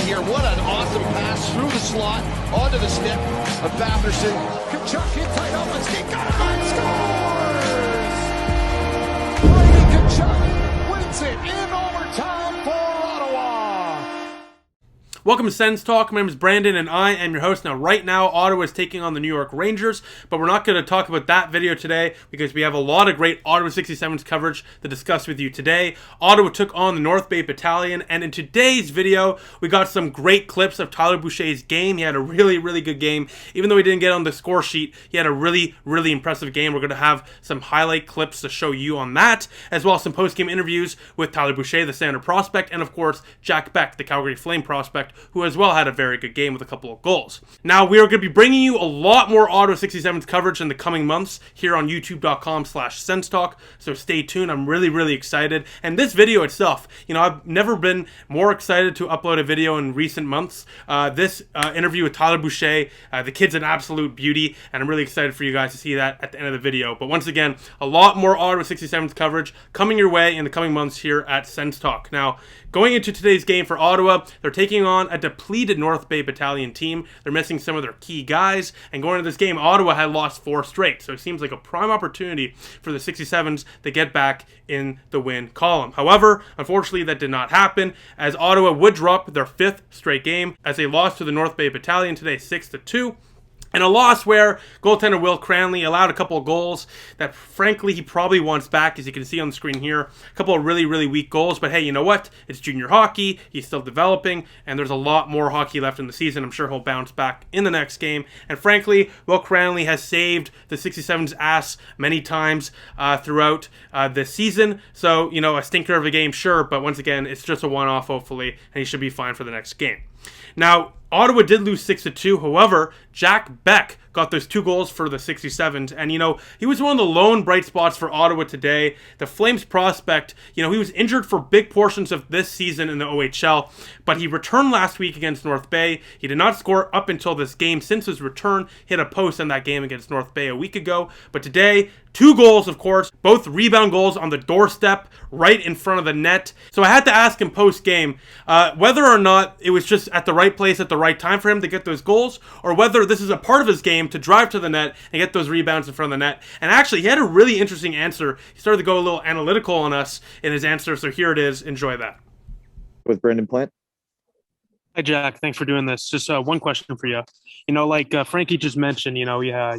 here. What an awesome pass through the slot, onto the stick of Batherson. Kachuk in tight open. He got it and scores! Brady Kachuk wins it in overtime for Ottawa. Welcome to Sens Talk. My name is Brandon and I am your host. Now, right now, Ottawa is taking on the New York Rangers, but we're not going to talk about that video today because we have a lot of great Ottawa 67's coverage to discuss with you today. Ottawa took on the North Bay Battalion, and in today's video, we got some great clips of Tyler Boucher's game. He had a really good game. Even though he didn't get on the score sheet, he had a really impressive game. We're going to have some highlight clips to show you on that, as well as some post-game interviews with Tyler Boucher, the center prospect, and of course, Jack Beck, the Calgary Flame prospect, who as well had a very good game with a couple of goals. Now, we are going to be bringing you a lot more Ottawa 67's coverage in the coming months here on youtube.com/SensTalk, so stay tuned. I'm really excited. And this video itself, I've never been more excited to upload a video in recent months. This interview with Tyler Boucher, the kid's an absolute beauty, and I'm really excited for you guys to see that at the end of the video. But once again, a lot more Ottawa 67's coverage coming your way in the coming months here at Sens Talk. Now, going into today's game for Ottawa, they're taking on a depleted North Bay Battalion team. They're missing some of their key guys, and going into this game, Ottawa had lost 4 straight, so it seems like a prime opportunity for the 67's to get back in the win column. However, unfortunately, that did not happen, as Ottawa would drop their 5th straight game as they lost to the North Bay Battalion today 6-2. And a loss where goaltender Will Cranley allowed a couple of goals that, frankly, he probably wants back, as you can see on the screen here. A couple of really weak goals, but hey, you know what? It's junior hockey, he's still developing, and there's a lot more hockey left in the season. I'm sure he'll bounce back in the next game. And frankly, Will Cranley has saved the 67's ass many times throughout this season. So, a stinker of a game, sure, but once again, it's just a one-off, hopefully, and he should be fine for the next game. Now, Ottawa did lose 6-2. However, Jack Beck got those 2 goals for the 67's. And, he was one of the lone bright spots for Ottawa today. The Flames prospect, he was injured for big portions of this season in the OHL, but he returned last week against North Bay. He did not score up until this game. Since his return, hit a post in that game against North Bay a week ago. But today, 2 goals, of course, both rebound goals on the doorstep, right in front of the net. So I had to ask him post-game whether or not it was just at the right place at the right time for him to get those goals, or whether this is a part of his game to drive to the net and get those rebounds in front of the net. And actually, he had a really interesting answer. He started to go a little analytical on us in his answer, so here it is. Enjoy that. With Brendan Plant. Hi, Jack. Thanks for doing this. Just one question for you. Like Frankie just mentioned, you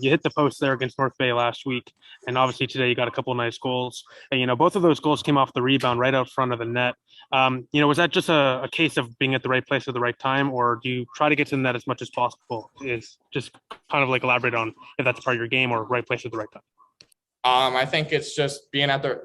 hit the post there against North Bay last week, and obviously today you got a couple of nice goals. And, both of those goals came off the rebound right out front of the net. Was that just a case of being at the right place at the right time, or do you try to get to the net as much as possible? Is just kind of elaborate on if that's part of your game or right place at the right time. I think it's just being at the,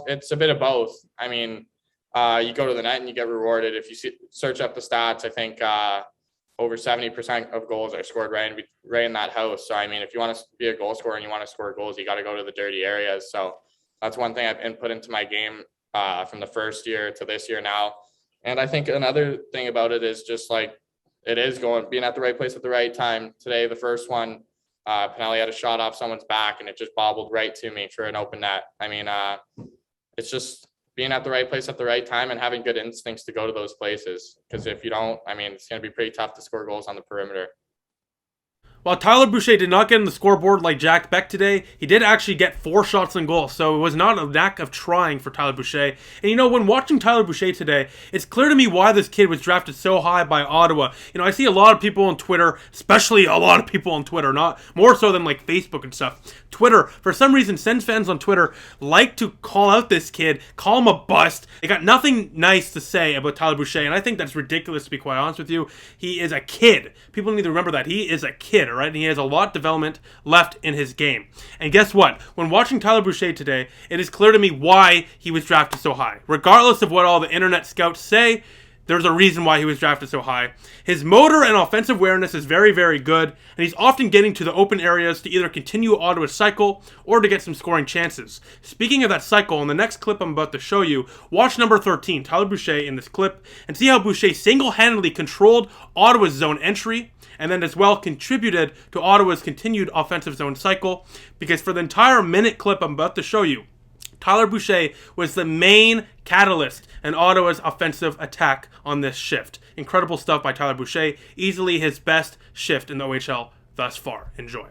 it's a bit of both. I mean, you go to the net and you get rewarded. If you search up the stats, I think over 70% of goals are scored right in that house. So, I mean, if you want to be a goal scorer and you want to score goals, you got to go to the dirty areas. So that's one thing I've input into my game from the first year to this year now. And I think another thing about it is just being at the right place at the right time. Today, the first one, Pinelli had a shot off someone's back and it just bobbled right to me for an open net. I mean, it's just being at the right place at the right time and having good instincts to go to those places. Because if you don't, I mean, it's going to be pretty tough to score goals on the perimeter. While Tyler Boucher did not get on the scoreboard like Jack Beck today, he did actually get 4 shots on goal, so it was not a lack of trying for Tyler Boucher. And when watching Tyler Boucher today, it's clear to me why this kid was drafted so high by Ottawa. I see a lot of people on Twitter, especially a lot of people on Twitter, not more so than Facebook and stuff. Twitter, for some reason, Sens fans on Twitter like to call out this kid, call him a bust. They got nothing nice to say about Tyler Boucher, and I think that's ridiculous, to be quite honest with you. He is a kid. People need to remember that. He is a kid, all right? And he has a lot of development left in his game. And guess what? When watching Tyler Boucher today, it is clear to me why he was drafted so high. Regardless of what all the internet scouts say, there's a reason why he was drafted so high. His motor and offensive awareness is very good, and he's often getting to the open areas to either continue Ottawa's cycle or to get some scoring chances. Speaking of that cycle, in the next clip I'm about to show you, watch number 13, Tyler Boucher, in this clip, and see how Boucher single-handedly controlled Ottawa's zone entry, and then as well contributed to Ottawa's continued offensive zone cycle, because for the entire minute clip I'm about to show you, Tyler Boucher was the main catalyst in Ottawa's offensive attack on this shift. Incredible stuff by Tyler Boucher. Easily his best shift in the OHL thus far. Enjoy.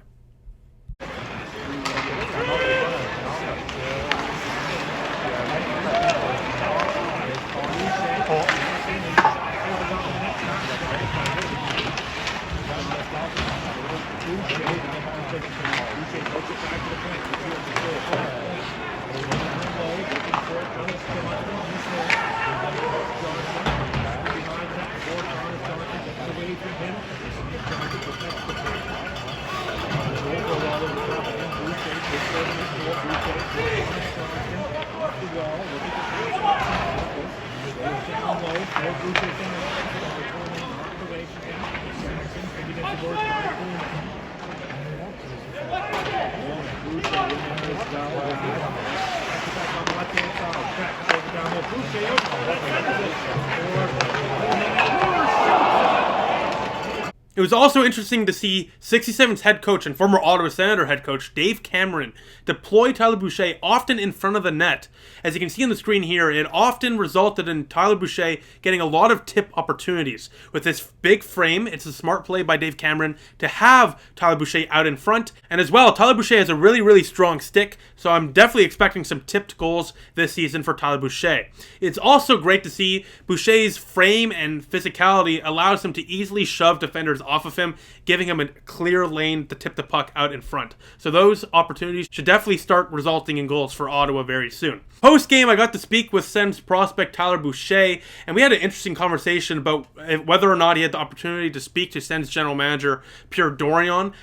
It was also interesting to see 67's head coach and former Ottawa Senator head coach Dave Cameron deploy Tyler Boucher often in front of the net. As you can see on the screen here, it often resulted in Tyler Boucher getting a lot of tip opportunities. With this big frame, it's a smart play by Dave Cameron to have Tyler Boucher out in front. And as well, Tyler Boucher has a really strong stick, so I'm definitely expecting some tipped goals this season for Tyler Boucher. It's also great to see Boucher's frame and physicality allows him to easily shove defenders off of him, giving him a clear lane to tip the puck out in front. So those opportunities should definitely start resulting in goals for Ottawa very soon. Post-game, I got to speak with Sens prospect Tyler Boucher, and we had an interesting conversation about whether or not he had the opportunity to speak to Sens general manager Pierre Dorion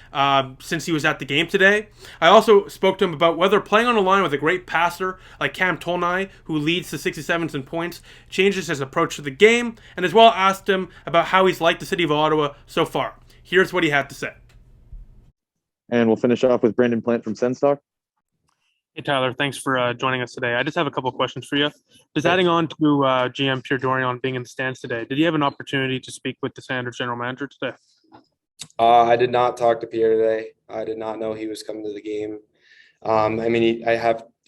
since he was at the game today. I also spoke to him about whether playing on a line with a great passer like Cam Tolnai, who leads the 67's in points, changes his approach to the game, and as well asked him about how he's liked the city of Ottawa so far. Here's what he had to say. And we'll finish off with Brandon Plant from Sens Talk. Hey, Tyler. Thanks for joining us today. I just have a couple questions for you. Just adding on to GM Pierre Dorion being in the stands today, did you have an opportunity to speak with the Sanders general manager today? I did not talk to Pierre today. I did not know he was coming to the game. I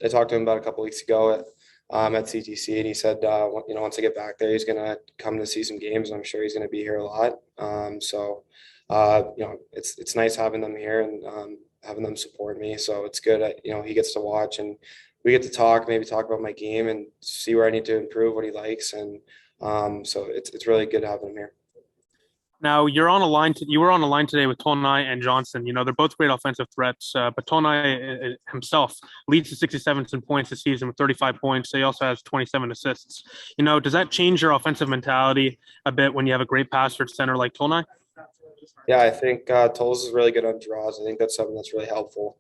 talked to him about a couple weeks ago at CTC, and he said, once I get back there, he's going to come to see some games. I'm sure he's going to be here a lot. It's nice having them here and having them support me. So it's good. He gets to watch and we get to talk, maybe talk about my game and see where I need to improve, what he likes. And so it's really good having him here. Now you're on a line. You were on a line today with Tolnai and Johnson. They're both great offensive threats, but Tolnai himself leads the 67's in points this season with 35 points. He also has 27 assists. Does that change your offensive mentality a bit when you have a great passer at center like Tolnai? Yeah, I think Tolls is really good on draws. I think that's something that's really helpful.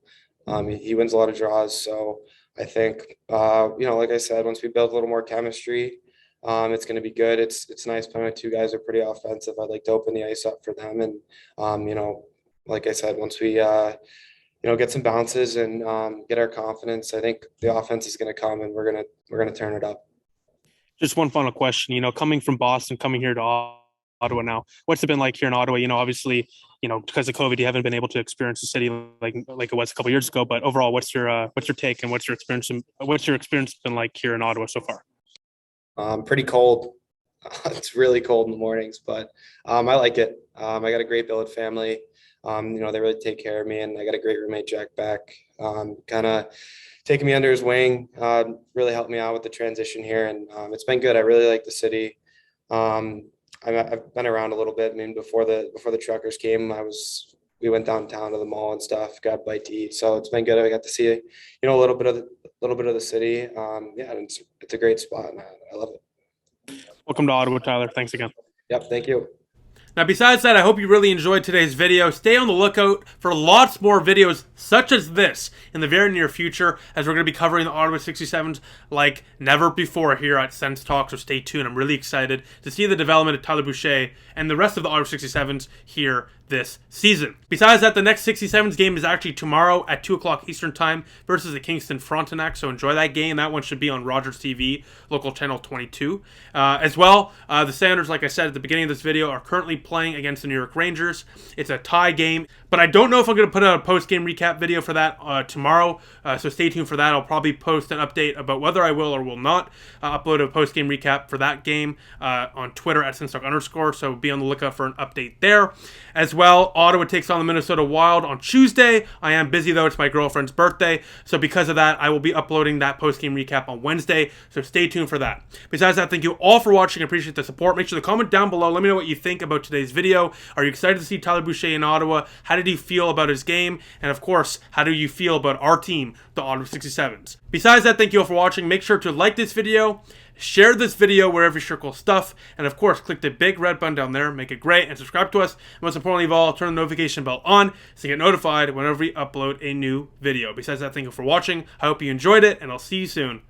He wins a lot of draws, so I think like I said, once we build a little more chemistry, it's going to be good. It's nice playing with two guys who are pretty offensive. I'd like to open the ice up for them. And, like I said, once we, get some bounces and get our confidence, I think the offense is going to come and we're going to turn it up. Just one final question, coming from Boston, coming here to Ottawa now, what's it been like here in Ottawa? Obviously, because of COVID, you haven't been able to experience the city like it was a couple of years ago, but overall, what's your take and what's your experience been like here in Ottawa so far? Pretty cold. It's really cold in the mornings, but I like it. I got a great billet family. They really take care of me, and I got a great roommate, Jack Beck, kind of taking me under his wing, really helped me out with the transition here, and it's been good. I really like the city. I've been around a little bit. Before the truckers came, we went downtown to the mall and stuff, got a bite to eat. So it's been good. I got to see, a little bit of the city. It's a great spot, and I love it. Welcome to Ottawa, Tyler. Thanks again. Yep. Thank you. Now, besides that, I hope you really enjoyed today's video. Stay on the lookout for lots more videos such as this in the very near future, as we're going to be covering the Ottawa 67's like never before here at Sens Talk, so stay tuned. I'm really excited to see the development of Tyler Boucher and the rest of the Ottawa 67's here this season. Besides that, the next 67's game is actually tomorrow at 2 o'clock Eastern Time versus the Kingston Frontenac, so enjoy that game. That one should be on Rogers TV, local channel 22. As well, the Sounders, like I said at the beginning of this video, are currently playing against the New York Rangers. It's a tie game, but I don't know if I'm going to put out a post-game recap video for that tomorrow, so stay tuned for that. I'll probably post an update about whether I will or will not upload a post-game recap for that game on Twitter at @SensTalk_, so be on the lookout for an update there. As well, Ottawa takes on the Minnesota Wild on Tuesday. I am busy though, it's my girlfriend's birthday, so because of that, I will be uploading that post-game recap on Wednesday, so stay tuned for that. Besides that, thank you all for watching. I appreciate the support. Make sure to comment down below. Let me know what you think about today's video. Are you excited to see Tyler Boucher in Ottawa? How did you feel about his game? And of course, how do you feel about our team, the Ottawa 67's? Besides that, thank you all for watching. Make sure to like this video, share this video wherever you share cool stuff, and of course, click the big red button down there, make it great, and subscribe to us. And most importantly of all, turn the notification bell on so you get notified whenever we upload a new video. Besides that, thank you for watching. I hope you enjoyed it, and I'll see you soon.